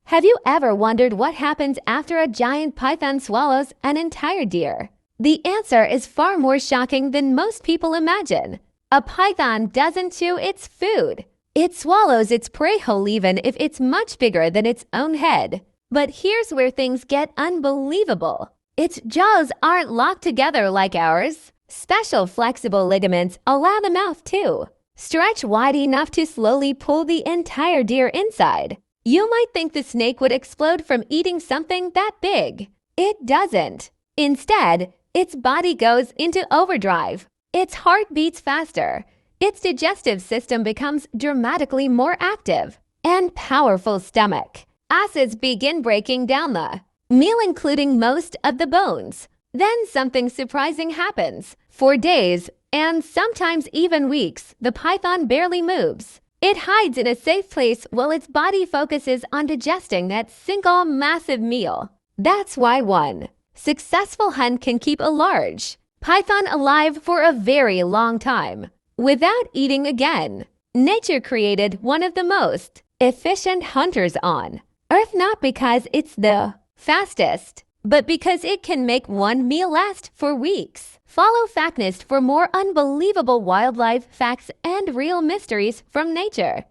Have you ever wondered what happens after a giant python swallows an entire deer? The answer is far more shocking than most people imagine. A python doesn't chew its food. It swallows its prey whole even if it's much bigger than its own head. But here's where things get unbelievable. Its jaws aren't locked together like ours. Special flexible ligaments allow the mouth to stretch wide enough to slowly pull the entire deer inside. You might think the snake would explode from eating something that big. It doesn't. Instead, its body goes into overdrive. Its heart beats faster. Its digestive system becomes dramatically more active. And powerful stomach acids begin breaking down the meal, including most of the bones. Then something surprising happens. For days, and sometimes even weeks, the python barely moves. It hides in a safe place while its body focuses on digesting that single massive meal. That's why one successful hunt can keep a large python alive for a very long time without eating again. Nature created one of the most efficient hunters on Earth, not because it's the fastest, but because it can make one meal last for weeks. Follow FactNest for more unbelievable wildlife facts and real mysteries from nature.